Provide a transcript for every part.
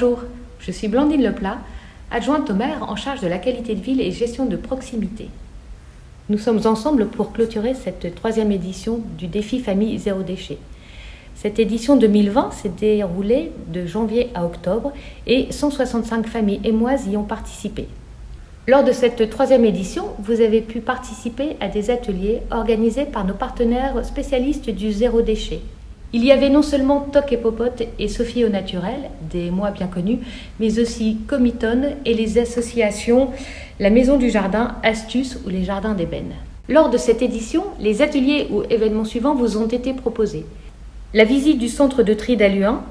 Bonjour, je suis Blandine Leplat, adjointe au maire en charge de la qualité de ville et gestion de proximité. Nous sommes ensemble pour clôturer cette 3e édition du défi Famille Zéro Déchet. Cette édition 2020 s'est déroulée de janvier à octobre et 165 familles émoises y ont participé. Lors de cette 3e édition, vous avez pu participer à des ateliers organisés par nos partenaires spécialistes du zéro déchet. Il y avait non seulement Toc et Popote et Sophie au Naturel, des mois bien connus, mais aussi Comitone et les associations La Maison du Jardin, Astuce ou les Jardins d'Ébène. Lors de cette édition, les ateliers ou événements suivants vous ont été proposés. La visite du centre de tri d'Halluin,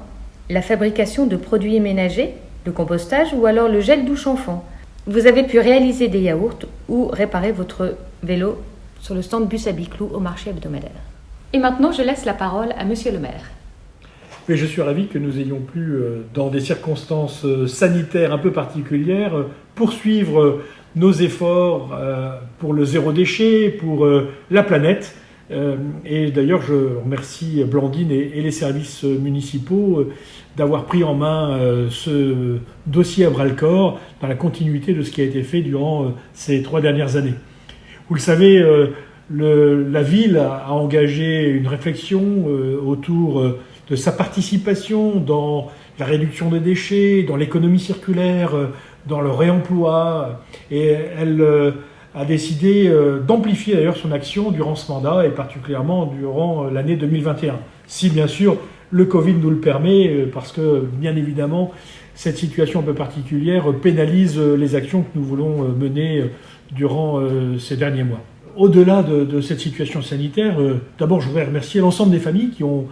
la fabrication de produits ménagers, le compostage ou alors le gel douche enfant. Vous avez pu réaliser des yaourts ou réparer votre vélo sur le stand Bus à Biclou au marché hebdomadaire. Et maintenant, je laisse la parole à Monsieur le maire. Oui, je suis ravi que nous ayons pu, dans des circonstances sanitaires un peu particulières, poursuivre nos efforts pour le zéro déchet, pour la planète. Et d'ailleurs, je remercie Blandine et les services municipaux d'avoir pris en main ce dossier à bras-le-corps dans la continuité de ce qui a été fait durant ces 3 dernières années. Vous le savez, la ville a engagé une réflexion autour de sa participation dans la réduction des déchets, dans l'économie circulaire, dans le réemploi, et elle a décidé d'amplifier d'ailleurs son action durant ce mandat et particulièrement durant l'année 2021. Si bien sûr le Covid nous le permet, parce que bien évidemment cette situation un peu particulière pénalise les actions que nous voulons mener durant ces derniers mois. Au-delà de cette situation sanitaire, d'abord je voudrais remercier l'ensemble des familles qui ont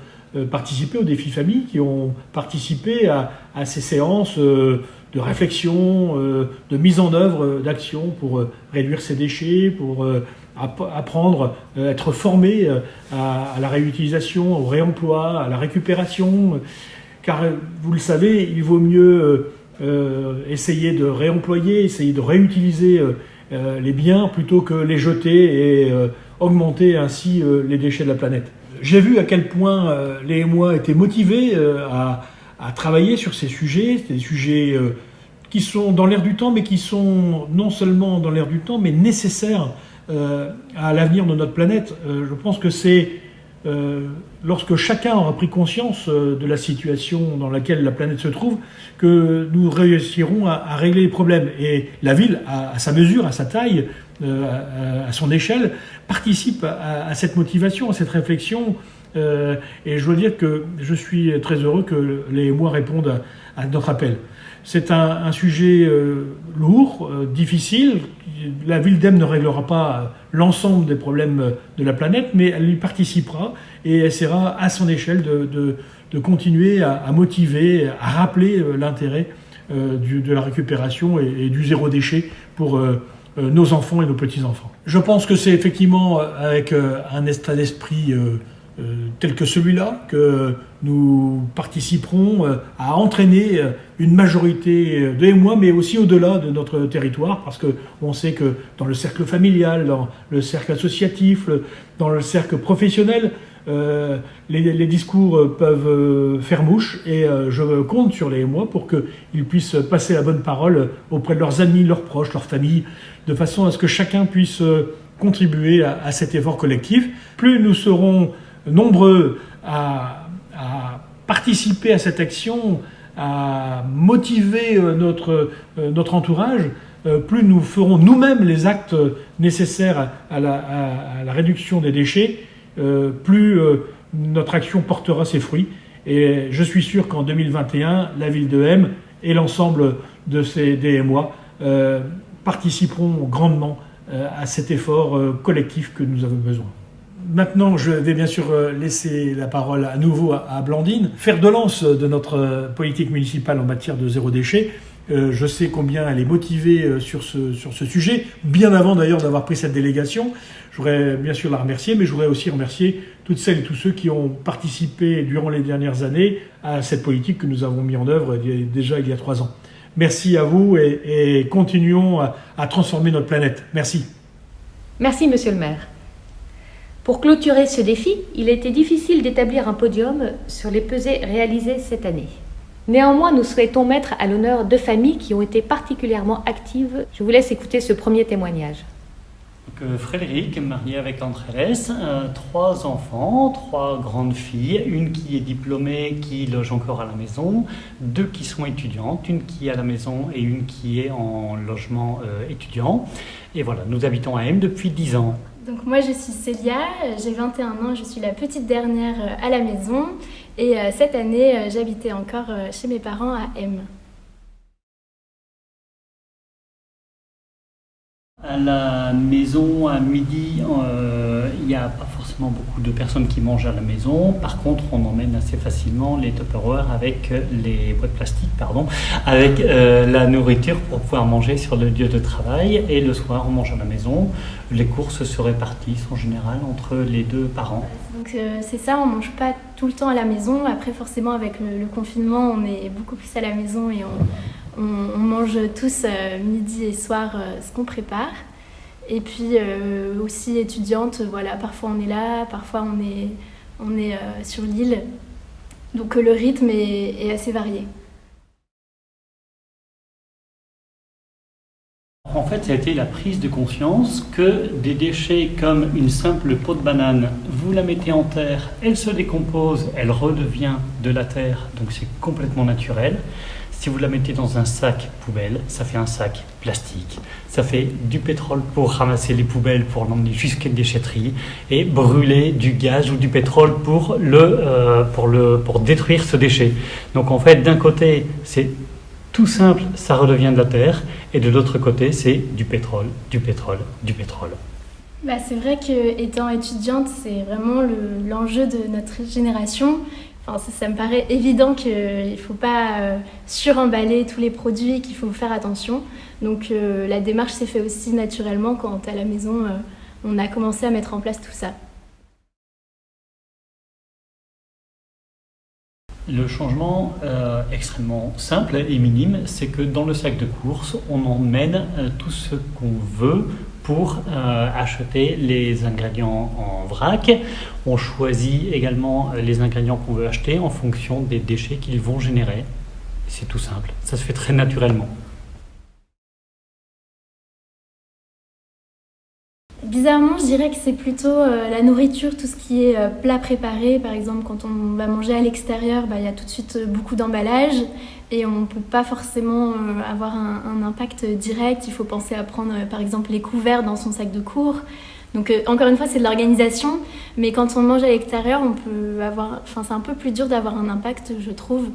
participé au défi famille, qui ont participé à ces séances de réflexion, de mise en œuvre d'actions pour réduire ces déchets, pour apprendre, être formé à la réutilisation, au réemploi, à la récupération. Car vous le savez, il vaut mieux essayer de réemployer, essayer de réutiliser les biens plutôt que les jeter et augmenter ainsi les déchets de la planète. J'ai vu à quel point les émois étaient motivés à travailler sur ces sujets, des sujets qui sont dans l'air du temps, mais qui sont non seulement dans l'air du temps, mais nécessaires à l'avenir de notre planète. Je pense que c'est lorsque chacun aura pris conscience de la situation dans laquelle la planète se trouve que nous réussirons à régler les problèmes. Et la ville, à sa mesure, à sa taille, à son échelle, participe à cette motivation, à cette réflexion. Et je dois dire que je suis très heureux que les émois répondent à notre appel. C'est un sujet lourd, difficile. La ville d'Ems ne réglera pas l'ensemble des problèmes de la planète, mais elle y participera et essaiera à son échelle de continuer à motiver, à rappeler l'intérêt de la récupération et du zéro déchet pour nos enfants et nos petits-enfants. Je pense que c'est effectivement avec un état d'esprit tel que celui-là que nous participerons à entraîner une majorité d'émois, mais aussi au-delà de notre territoire, parce qu'on sait que dans le cercle familial, dans le cercle associatif, dans le cercle professionnel, les discours peuvent faire mouche, et je compte sur les émois pour qu'ils puissent passer la bonne parole auprès de leurs amis, leurs proches, leurs familles, de façon à ce que chacun puisse contribuer à cet effort collectif. Plus nous serons nombreux à participer à cette action, à motiver notre entourage, plus nous ferons nous-mêmes les actes nécessaires à la réduction des déchets, plus notre action portera ses fruits. Et je suis sûr qu'en 2021, la ville de Ems et l'ensemble des émois participeront grandement à cet effort collectif que nous avons besoin. Maintenant, je vais bien sûr laisser la parole à nouveau à Blandine, fer de lance de notre politique municipale en matière de zéro déchet. Je sais combien elle est motivée sur ce sujet, bien avant d'ailleurs d'avoir pris cette délégation. Je voudrais bien sûr la remercier, mais je voudrais aussi remercier toutes celles et tous ceux qui ont participé durant les dernières années à cette politique que nous avons mis en œuvre déjà il y a 3 ans. Merci à vous et continuons à transformer notre planète. Merci. Merci, Monsieur le maire. Pour clôturer ce défi, il a été difficile d'établir un podium sur les pesées réalisées cette année. Néanmoins, nous souhaitons mettre à l'honneur 2 familles qui ont été particulièrement actives. Je vous laisse écouter ce premier témoignage. Donc, Frédéric est marié avec Andrés, 3 enfants, 3 grandes filles, une qui est diplômée, qui loge encore à la maison, 2 qui sont étudiantes, une qui est à la maison et une qui est en logement étudiant. Et voilà, nous habitons à M depuis 10 ans. Donc moi je suis Célia, j'ai 21 ans, je suis la petite dernière à la maison et cette année j'habitais encore chez mes parents à M. À la maison, à midi, il n'y a pas forcément beaucoup de personnes qui mangent à la maison. Par contre, on emmène assez facilement les Tupperware avec les boîtes plastiques, avec la nourriture pour pouvoir manger sur le lieu de travail. Et le soir, on mange à la maison. Les courses se répartissent en général entre les 2 parents. Donc c'est ça, on ne mange pas tout le temps à la maison. Après, forcément, avec le confinement, on est beaucoup plus à la maison et on mange tous midi et soir ce qu'on prépare. Et puis aussi étudiante, voilà, parfois on est là, parfois on est sur l'île. Donc le rythme est assez varié. En fait, ça a été la prise de conscience que des déchets comme une simple peau de banane, vous la mettez en terre, elle se décompose, elle redevient de la terre, donc c'est complètement naturel. Si vous la mettez dans un sac poubelle, ça fait un sac plastique. Ça fait du pétrole pour ramasser les poubelles, pour l'emmener jusqu'à une déchetterie et brûler du gaz ou du pétrole pour détruire ce déchet. Donc en fait, d'un côté, c'est tout simple, ça redevient de la terre, et de l'autre côté, c'est du pétrole, du pétrole, du pétrole. C'est vrai qu'étant étudiante, c'est vraiment l'enjeu de notre génération. Enfin, ça me paraît évident qu'il ne faut pas suremballer tous les produits, qu'il faut faire attention. Donc la démarche s'est faite aussi naturellement quand à la maison, on a commencé à mettre en place tout ça. Le changement extrêmement simple et minime, c'est que dans le sac de course, on emmène tout ce qu'on veut pour acheter les ingrédients en vrac. On choisit également les ingrédients qu'on veut acheter en fonction des déchets qu'ils vont générer. C'est tout simple, ça se fait très naturellement. Bizarrement, je dirais que c'est plutôt la nourriture, tout ce qui est plat préparé. Par exemple, quand on va manger à l'extérieur, il y a tout de suite beaucoup d'emballage et on ne peut pas forcément avoir un impact direct. Il faut penser à prendre, par exemple, les couverts dans son sac de cours. Donc, encore une fois, c'est de l'organisation. Mais quand on mange à l'extérieur, c'est un peu plus dur d'avoir un impact, je trouve.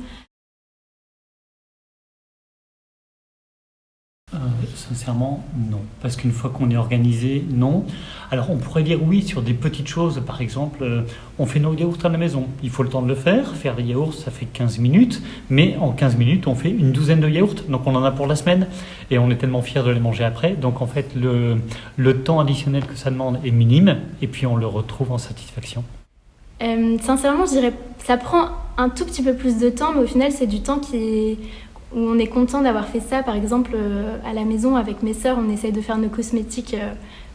Sincèrement, non. Parce qu'une fois qu'on est organisé, non. Alors, on pourrait dire oui sur des petites choses. Par exemple, on fait nos yaourts à la maison. Il faut le temps de le faire. Faire des yaourts, ça fait 15 minutes. Mais en 15 minutes, on fait une douzaine de yaourts. Donc, on en a pour la semaine. Et on est tellement fiers de les manger après. Donc, en fait, le temps additionnel que ça demande est minime. Et puis, on le retrouve en satisfaction. Sincèrement, je dirais ça prend un tout petit peu plus de temps. Mais au final, c'est du temps où on est content d'avoir fait ça. Par exemple, à la maison, avec mes sœurs, on essaye de faire nos cosmétiques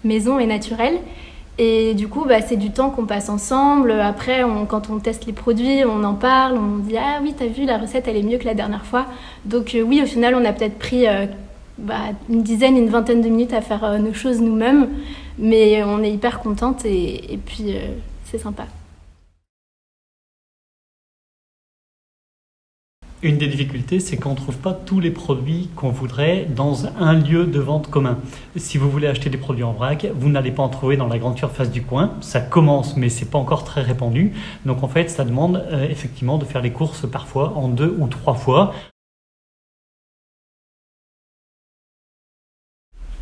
maison et naturels. Et du coup, c'est du temps qu'on passe ensemble. Après, quand on teste les produits, on en parle, on dit « Ah oui, t'as vu, la recette, elle est mieux que la dernière fois. » Donc oui, au final, on a peut-être pris une dizaine, une vingtaine de minutes à faire nos choses nous-mêmes. Mais on est hyper contente et puis c'est sympa. Une des difficultés, c'est qu'on ne trouve pas tous les produits qu'on voudrait dans un lieu de vente commun. Si vous voulez acheter des produits en vrac, vous n'allez pas en trouver dans la grande surface du coin. Ça commence, mais ce n'est pas encore très répandu. Donc en fait, ça demande effectivement de faire les courses parfois en 2 ou 3 fois.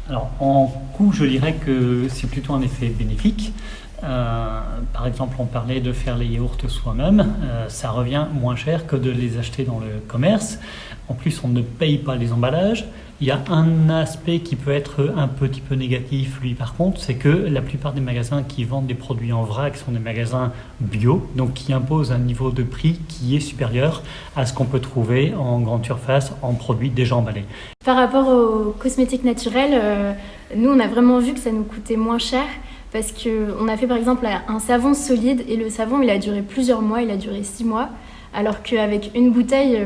Alors en coût, je dirais que c'est plutôt un effet bénéfique. Par exemple, on parlait de faire les yaourts soi-même, ça revient moins cher que de les acheter dans le commerce. En plus, on ne paye pas les emballages. Il y a un aspect qui peut être un petit peu négatif, lui par contre, c'est que la plupart des magasins qui vendent des produits en vrac sont des magasins bio, donc qui imposent un niveau de prix qui est supérieur à ce qu'on peut trouver en grande surface en produits déjà emballés. Par rapport aux cosmétiques naturels, nous on a vraiment vu que ça nous coûtait moins cher. Parce qu'on a fait par exemple un savon solide et le savon il a duré plusieurs mois, il a duré 6 mois. alors qu'avec une bouteille,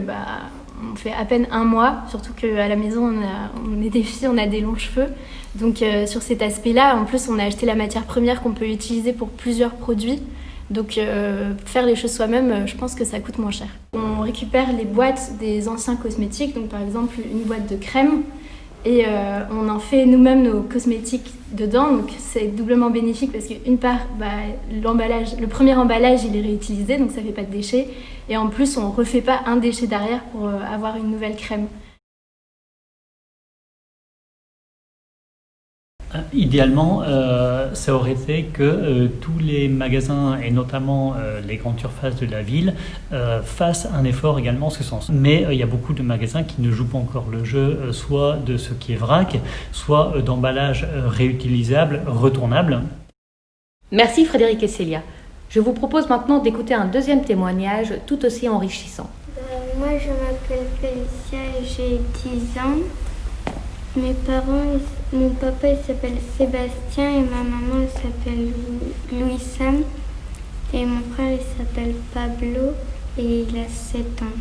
on fait à peine un mois, surtout qu'à la maison, on est des filles, on a des longs cheveux. Donc sur cet aspect-là, en plus, on a acheté la matière première qu'on peut utiliser pour plusieurs produits. Donc faire les choses soi-même, je pense que ça coûte moins cher. On récupère les boîtes des anciens cosmétiques, donc par exemple une boîte de crème, et on en fait nous-mêmes nos cosmétiques dedans. Donc c'est doublement bénéfique parce qu'une part, le premier emballage, il est réutilisé, donc ça ne fait pas de déchets. Et en plus, on ne refait pas un déchet derrière pour avoir une nouvelle crème. Idéalement, ça aurait été que tous les magasins et notamment les grandes surfaces de la ville fassent un effort également en ce sens. Mais il y a beaucoup de magasins qui ne jouent pas encore le jeu, soit de ce qui est vrac, soit d'emballage réutilisable, retournable. Merci Frédéric et Célia. Je vous propose maintenant d'écouter un deuxième témoignage tout aussi enrichissant. Moi, je m'appelle Félicia et j'ai 10 ans. Mes parents, mon papa il s'appelle Sébastien et ma maman elle s'appelle Louis-Sam. Et mon frère il s'appelle Pablo et il a 7 ans.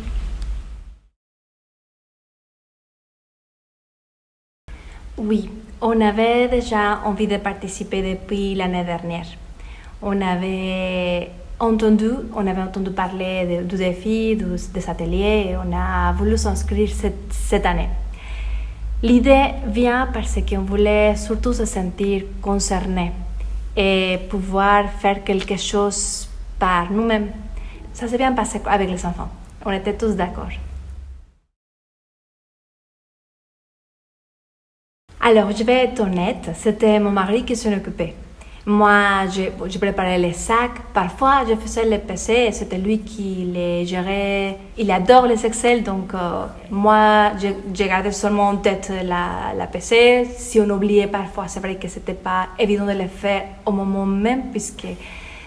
Oui, on avait déjà envie de participer depuis l'année dernière. On avait entendu parler du défi, des ateliers et on a voulu s'inscrire cette année. L'idée vient parce qu'on voulait surtout se sentir concerné et pouvoir faire quelque chose par nous-mêmes. Ça s'est bien passé avec les enfants. On était tous d'accord. Alors, je vais être honnête, c'était mon mari qui s'en occupait. Moi, je préparais les sacs. Parfois, je faisais les PC. C'était lui qui les gérait. Il adore les Excel, donc moi, je gardais seulement en tête la PC. Si on oubliait parfois, c'est vrai que c'était pas évident de le faire au moment même, puisque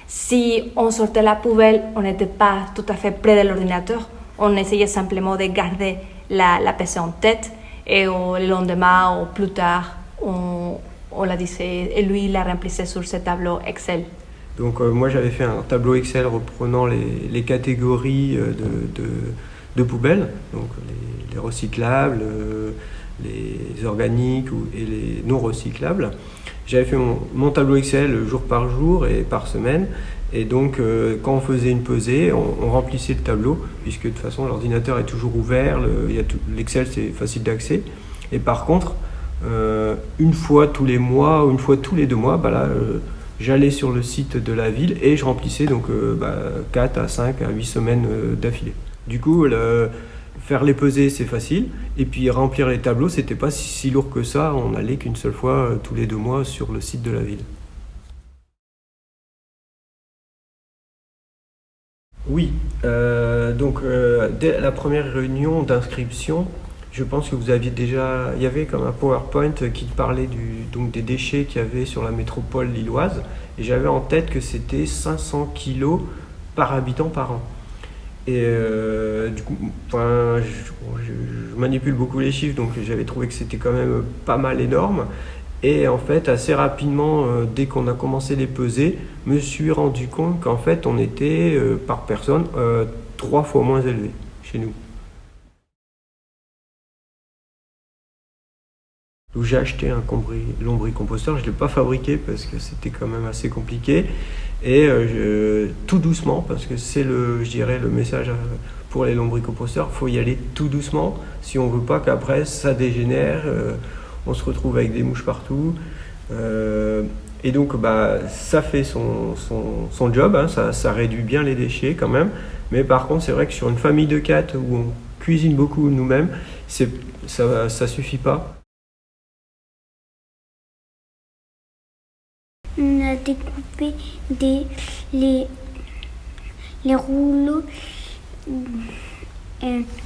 si on sortait la poubelle, on n'était pas tout à fait près de l'ordinateur. On essayait simplement de garder la PC en tête et le lendemain ou plus tard, on la disait et lui il la remplissait sur ce tableau Excel. Donc moi j'avais fait un tableau Excel reprenant les catégories de poubelles, donc les recyclables, les organiques et les non recyclables. J'avais fait mon tableau Excel jour par jour et par semaine, et donc quand on faisait une pesée, on remplissait le tableau, puisque de toute façon l'ordinateur est toujours ouvert, l'Excel c'est facile d'accès, et par contre une fois tous les mois ou une fois tous les 2 mois, j'allais sur le site de la ville et je remplissais donc 4 à 5 à 8 semaines d'affilée. Du coup, faire les pesées c'est facile, et puis remplir les tableaux c'était pas si lourd que ça, on allait qu'une seule fois tous les 2 mois sur le site de la ville. Oui, donc dès la première réunion d'inscription, je pense que il y avait comme un PowerPoint qui parlait donc des déchets qu'il y avait sur la métropole lilloise, et j'avais en tête que c'était 500 kilos par habitant par an. Et du coup, je manipule beaucoup les chiffres, donc j'avais trouvé que c'était quand même pas mal énorme. Et en fait, assez rapidement, dès qu'on a commencé les peser, je me suis rendu compte qu'en fait, on était par personne 3 fois moins élevé chez nous. Donc j'ai acheté un lombricomposteur, je ne l'ai pas fabriqué parce que c'était quand même assez compliqué, et tout doucement, parce que c'est le message pour les lombricomposteurs, il faut y aller tout doucement si on ne veut pas qu'après ça dégénère, on se retrouve avec des mouches partout, et donc ça fait son job, hein, ça réduit bien les déchets quand même, mais par contre c'est vrai que sur une famille de 4 où on cuisine beaucoup nous-mêmes, ça suffit pas. On a découpé les rouleaux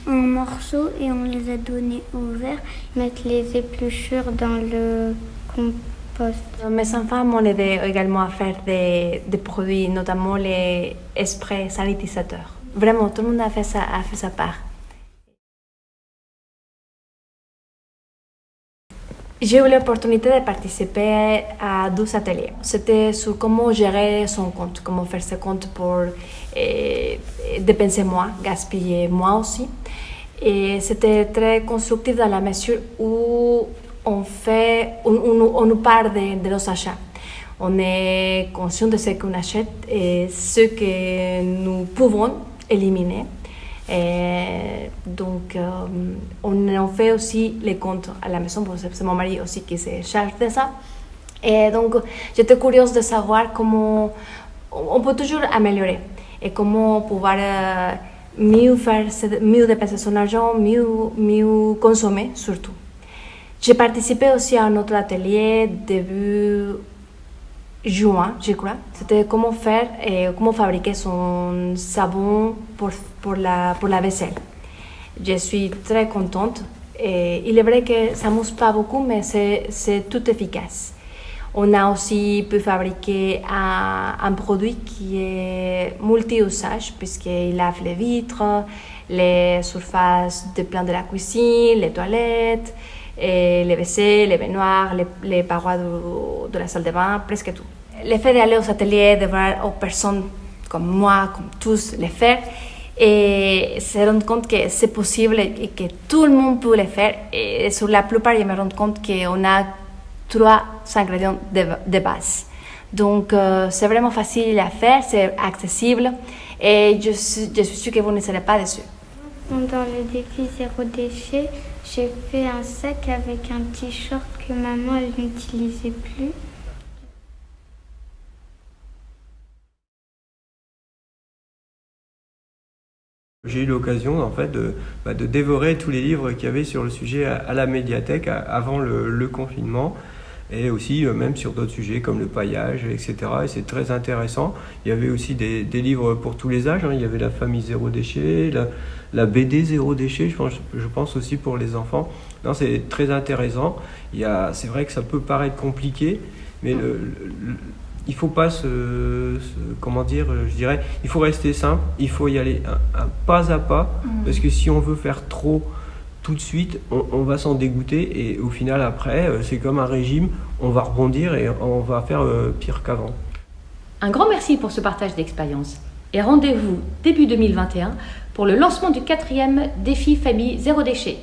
en morceaux et on les a donnés au verre, mettre les épluchures dans le compost. Mes enfants m'ont aidé également à faire des produits, notamment les sprays sanitisateurs. Vraiment, tout le monde a fait sa part. J'ai eu l'opportunité de participer à 2 ateliers. C'était sur comment gérer son compte, comment faire ses comptes pour et dépenser moins, gaspiller moins aussi. Et c'était très constructif dans la mesure où on nous parle de nos achats. On est conscient de ce qu'on achète et ce que nous pouvons éliminer. Et donc, on fait aussi les comptes à la maison, c'est mon mari aussi qui se charge de ça. Et donc, j'étais curieuse de savoir comment on peut toujours améliorer et comment pouvoir mieux dépenser son argent, mieux consommer surtout. J'ai participé aussi à un autre atelier début juin, je crois. C'était comment faire et comment fabriquer son savon pour la vaisselle. Je suis très contente. Et il est vrai que ça ne mousse pas beaucoup, mais c'est tout efficace. On a aussi pu fabriquer un produit qui est multi-usage, puisqu'il lave les vitres, les surfaces de plan de la cuisine, les toilettes, et les WC, les baignoires, les parois de la salle de bain, presque tout. Le fait d'aller aux ateliers, de voir aux personnes comme moi, comme tous, les faire, et se rendre compte que c'est possible et que tout le monde peut le faire. Et sur la plupart, je me rends compte qu'on a 3 ingrédients de base. Donc, c'est vraiment facile à faire, c'est accessible et je suis sûre que vous ne serez pas déçus. Pendant le défi zéro déchet, j'ai fait un sac avec un t-shirt que maman elle n'utilisait plus. J'ai eu l'occasion en fait de dévorer tous les livres qu'il y avait sur le sujet à la médiathèque avant le confinement, et aussi même sur d'autres sujets comme le paillage, etc. Et c'est très intéressant. Il y avait aussi des livres pour tous les âges, hein. Il y avait la famille zéro déchet, la BD zéro déchet, je pense aussi pour les enfants. Non, c'est très intéressant. C'est vrai que ça peut paraître compliqué, mais il faut pas il faut rester simple, il faut y aller un pas à pas, parce que si on veut faire trop tout de suite, on va s'en dégoûter, et au final après, c'est comme un régime, on va rebondir et on va faire pire qu'avant. Un grand merci pour ce partage d'expérience et rendez-vous début 2021 pour le lancement du 4e défi famille zéro déchet.